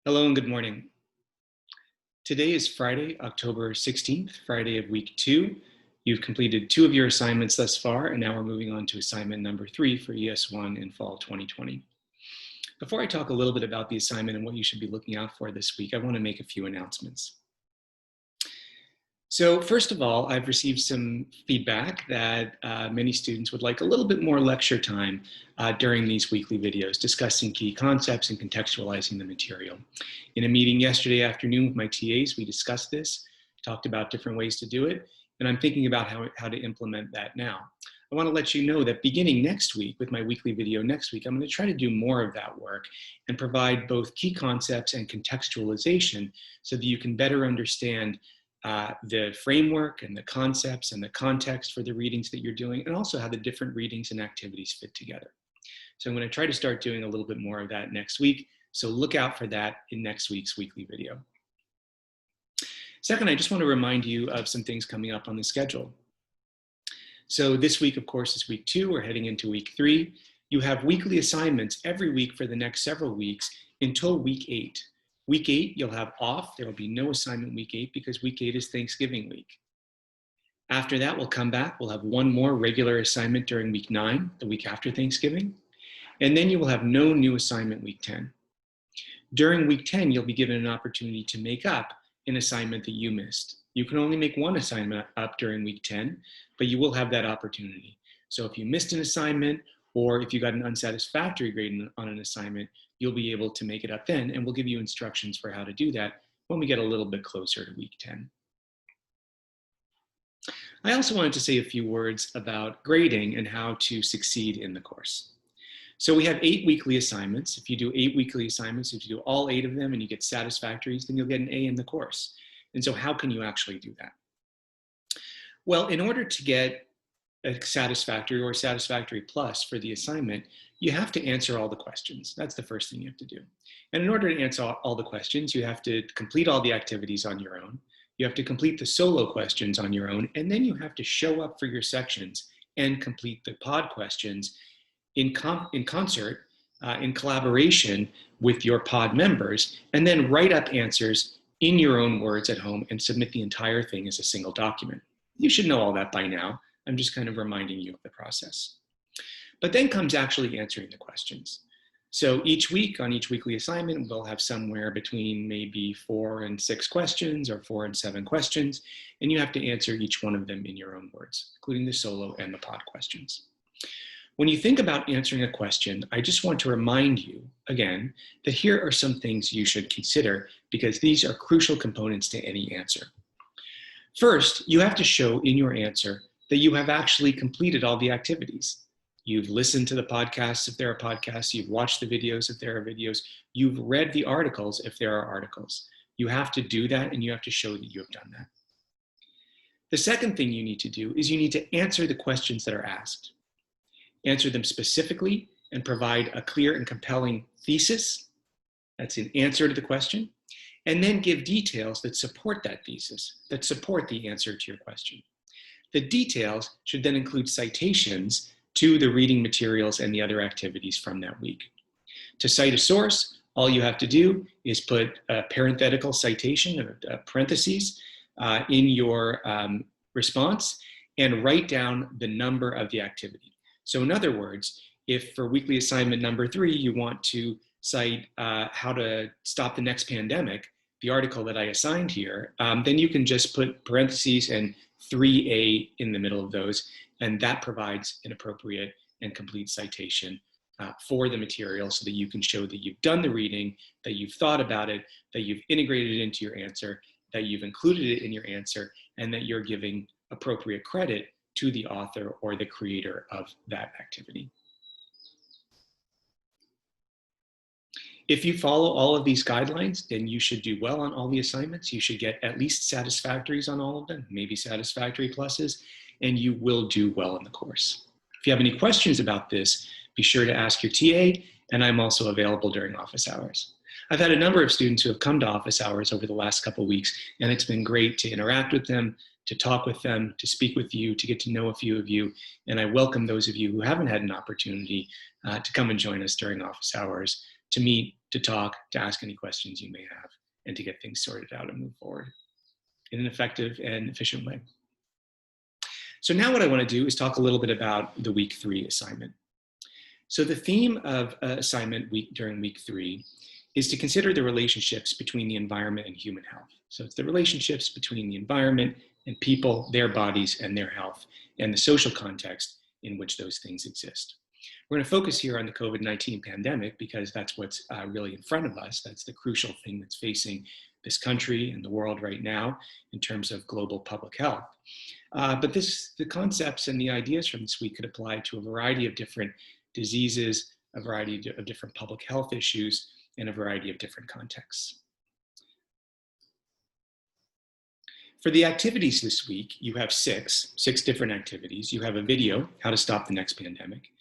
Hello and good morning. Today is Friday, October 16th, Friday of week 2. You've completed 2 of your assignments thus far, and now we're moving on to assignment number 3 for ES1 in fall 2020. Before I talk a little bit about the assignment and what you should be looking out for this week, I want to make a few announcements. So first of all, I've received some feedback that many students would like a little bit more lecture time during these weekly videos, discussing key concepts and contextualizing the material. In a meeting yesterday afternoon with my TAs, we discussed this, talked about different ways to do it, and I'm thinking about how to implement that now. I want to let you know that beginning next week, with my weekly video next week, I'm going to try to do more of that work and provide both key concepts and contextualization so that you can better understand the framework and the concepts and the context for the readings that you're doing, and also how the different readings and activities fit together. So I'm going to try to start doing a little bit more of that next week. So look out for that in next week's weekly video. Second, I just want to remind you of some things coming up on the schedule. So this week, of course, is week 2. We're heading into week 3. You have weekly assignments every week for the next several weeks until week 8. Week 8, you'll have off. There will be no assignment week 8 because week 8 is Thanksgiving week. After that, we'll come back. We'll have one more regular assignment during week 9, the week after Thanksgiving. And then you will have no new assignment week 10. During week 10, you'll be given an opportunity to make up an assignment that you missed. You can only make one assignment up during week 10, but you will have that opportunity. So if you missed an assignment, or if you got an unsatisfactory grade on an assignment, you'll be able to make it up then, and we'll give you instructions for how to do that when we get a little bit closer to week 10. I also wanted to say a few words about grading and how to succeed in the course. So we have 8 weekly assignments. If you do 8 weekly assignments, if you do all 8 of them and you get satisfactories, then you'll get an A in the course. And so how can you actually do that? Well, in order to get a satisfactory or satisfactory plus for the assignment, you have to answer all the questions. That's the first thing you have to do. And in order to answer all the questions, you have to complete all the activities on your own. You have to complete the solo questions on your own, and then you have to show up for your sections and complete the pod questions in concert, in collaboration with your pod members, and then write up answers in your own words at home and submit the entire thing as a single document. You should know all that by now. I'm just kind of reminding you of the process. But then comes actually answering the questions. So each week, on each weekly assignment, we'll have somewhere between maybe 4 and 6 questions or 4 and 7 questions, and you have to answer each one of them in your own words, including the solo and the pod questions. When you think about answering a question, I just want to remind you, again, that here are some things you should consider because these are crucial components to any answer. First, you have to show in your answer that you have actually completed all the activities. You've listened to the podcasts if there are podcasts, you've watched the videos if there are videos, you've read the articles if there are articles. You have to do that and you have to show that you have done that. The second thing you need to do is you need to answer the questions that are asked. Answer them specifically and provide a clear and compelling thesis. That's an answer to the question. And then give details that support that thesis, that support the answer to your question. The details should then include citations to the reading materials and the other activities from that week. To cite a source, all you have to do is put a parenthetical citation, a parentheses, in your response and write down the number of the activity. So in other words, if for weekly assignment number 3, you want to cite how to stop the next pandemic, the article that I assigned here, then you can just put parentheses and 3A in the middle of those, and that provides an appropriate and complete citation for the material so that you can show that you've done the reading, that you've thought about it, that you've integrated it into your answer, that you've included it in your answer, and that you're giving appropriate credit to the author or the creator of that activity. If you follow all of these guidelines, then you should do well on all the assignments. You should get at least satisfactories on all of them, maybe satisfactory pluses, and you will do well in the course. If you have any questions about this, be sure to ask your TA, and I'm also available during office hours. I've had a number of students who have come to office hours over the last couple of weeks, and it's been great to interact with them, to talk with them, to speak with you, to get to know a few of you, and I welcome those of you who haven't had an opportunity to come and join us during office hours to meet to talk, to ask any questions you may have, and to get things sorted out and move forward in an effective and efficient way. So now what I want to do is talk a little bit about the week 3 assignment. So the theme of assignment during week 3 is to consider the relationships between the environment and human health. So it's the relationships between the environment and people, their bodies and their health, and the social context in which those things exist. We're going to focus here on the COVID-19 pandemic because that's what's really in front of us. That's the crucial thing that's facing this country and the world right now in terms of global public health. But the concepts and the ideas from this week could apply to a variety of different diseases, a variety of different public health issues, and a variety of different contexts. For the activities this week, you have six different activities. You have a video, How to Stop the Next Pandemic.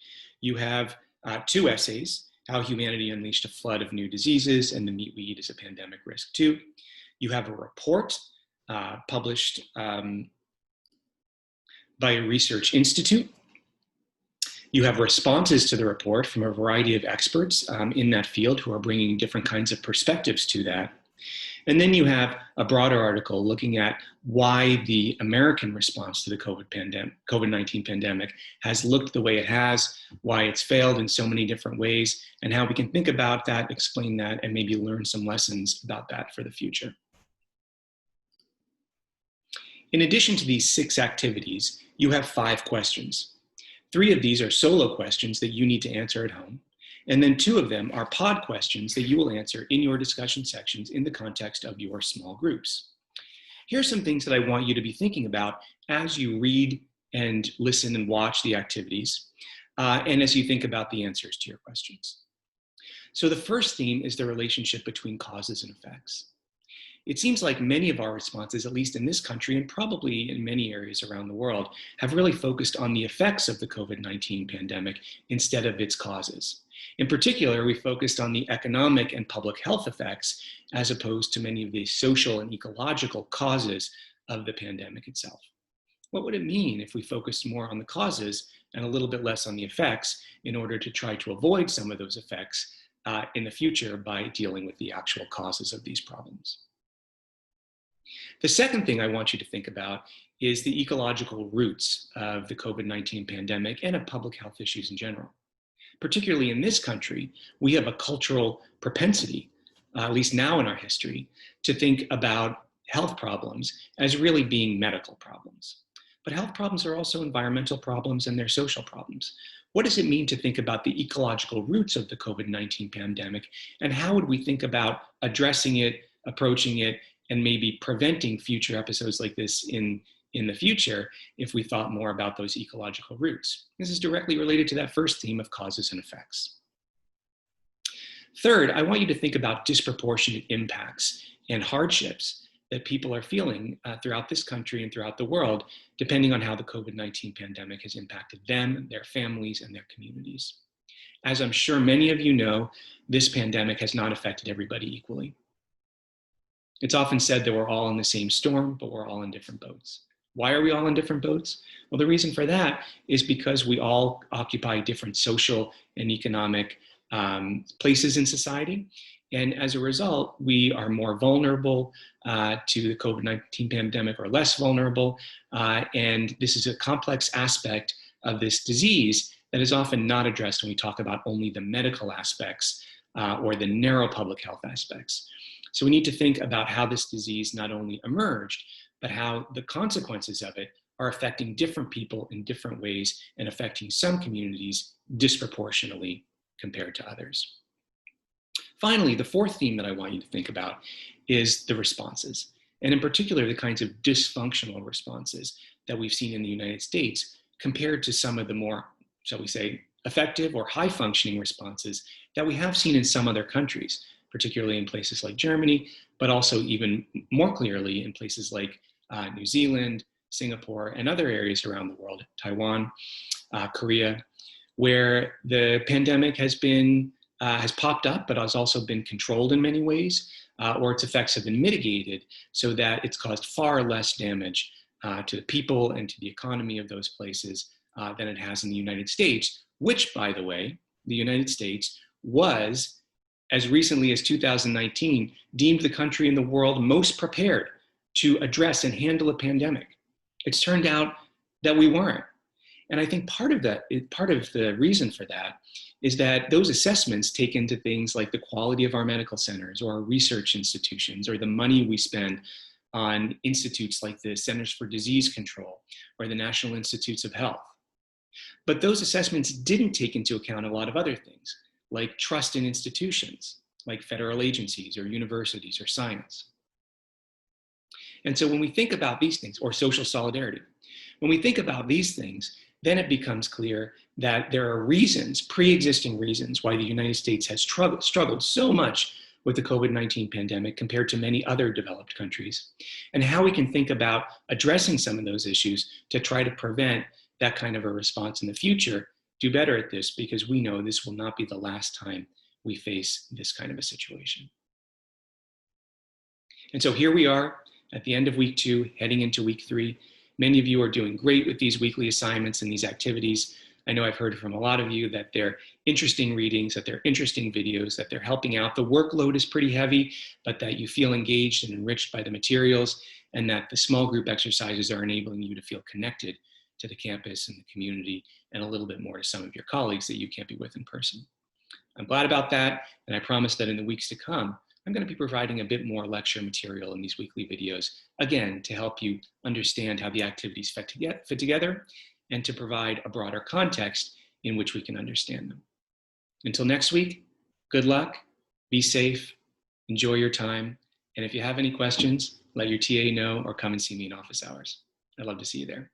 You have 2 essays, How Humanity Unleashed a Flood of New Diseases and the Meat We Eat is a Pandemic Risk Too. You have a report published by a research institute. You have responses to the report from a variety of experts in that field who are bringing different kinds of perspectives to that. And then you have a broader article looking at why the American response to the COVID-19 pandemic has looked the way it has, why it's failed in so many different ways, and how we can think about that, explain that, and maybe learn some lessons about that for the future. In addition to these 6 activities, you have 5 questions. 3 of these are solo questions that you need to answer at home. And then 2 of them are pod questions that you will answer in your discussion sections in the context of your small groups. Here are some things that I want you to be thinking about as you read and listen and watch the activities, and as you think about the answers to your questions. So the first theme is the relationship between causes and effects. It seems like many of our responses, at least in this country and probably in many areas around the world, have really focused on the effects of the COVID-19 pandemic instead of its causes. In particular, we focused on the economic and public health effects as opposed to many of the social and ecological causes of the pandemic itself. What would it mean if we focused more on the causes and a little bit less on the effects in order to try to avoid some of those effects in the future by dealing with the actual causes of these problems? The second thing I want you to think about is the ecological roots of the COVID-19 pandemic and of public health issues in general. Particularly in this country, we have a cultural propensity, at least now in our history, to think about health problems as really being medical problems. But health problems are also environmental problems and they're social problems. What does it mean to think about the ecological roots of the COVID-19 pandemic, and how would we think about addressing it, approaching it, and maybe preventing future episodes like this in the future if we thought more about those ecological roots? This is directly related to that first theme of causes and effects. Third, I want you to think about disproportionate impacts and hardships that people are feeling throughout this country and throughout the world, depending on how the COVID-19 pandemic has impacted them, their families, and their communities. As I'm sure many of you know, this pandemic has not affected everybody equally. It's often said that we're all in the same storm, but we're all in different boats. Why are we all in different boats? Well, the reason for that is because we all occupy different social and economic places in society. And as a result, we are more vulnerable to the COVID-19 pandemic or less vulnerable. And this is a complex aspect of this disease that is often not addressed when we talk about only the medical aspects or the narrow public health aspects. So we need to think about how this disease not only emerged, but how the consequences of it are affecting different people in different ways and affecting some communities disproportionately compared to others. Finally, the fourth theme that I want you to think about is the responses, and in particular, the kinds of dysfunctional responses that we've seen in the United States compared to some of the more, shall we say, effective or high-functioning responses that we have seen in some other countries, particularly in places like Germany, but also even more clearly in places like New Zealand, Singapore, and other areas around the world, Taiwan, Korea, where the pandemic has popped up, but has also been controlled in many ways, or its effects have been mitigated so that it's caused far less damage to the people and to the economy of those places than it has in the United States, which, by the way, the United States was as recently as 2019, deemed the country in the world most prepared to address and handle a pandemic. It's turned out that we weren't. And I think part of the reason for that is that those assessments take into things like the quality of our medical centers or our research institutions or the money we spend on institutes like the Centers for Disease Control or the National Institutes of Health. But those assessments didn't take into account a lot of other things, like trust in institutions, like federal agencies or universities or science. And so when we think about these things, or social solidarity, when we think about these things, then it becomes clear that there are reasons, pre-existing reasons, why the United States has struggled so much with the COVID-19 pandemic compared to many other developed countries, and how we can think about addressing some of those issues to try to prevent that kind of a response in the future, do better at this, because we know this will not be the last time we face this kind of a situation. And so here we are at the end of week 2, heading into week 3. Many of you are doing great with these weekly assignments and these activities. I know I've heard from a lot of you that they're interesting readings, that they're interesting videos, that they're helping out. The workload is pretty heavy, but that you feel engaged and enriched by the materials, and that the small group exercises are enabling you to feel connected to the campus and the community, and a little bit more to some of your colleagues that you can't be with in person. I'm glad about that, and I promise that in the weeks to come, I'm going to be providing a bit more lecture material in these weekly videos, again, to help you understand how the activities fit together and to provide a broader context in which we can understand them. Until next week, good luck, be safe, enjoy your time, and if you have any questions, let your TA know or come and see me in office hours. I'd love to see you there.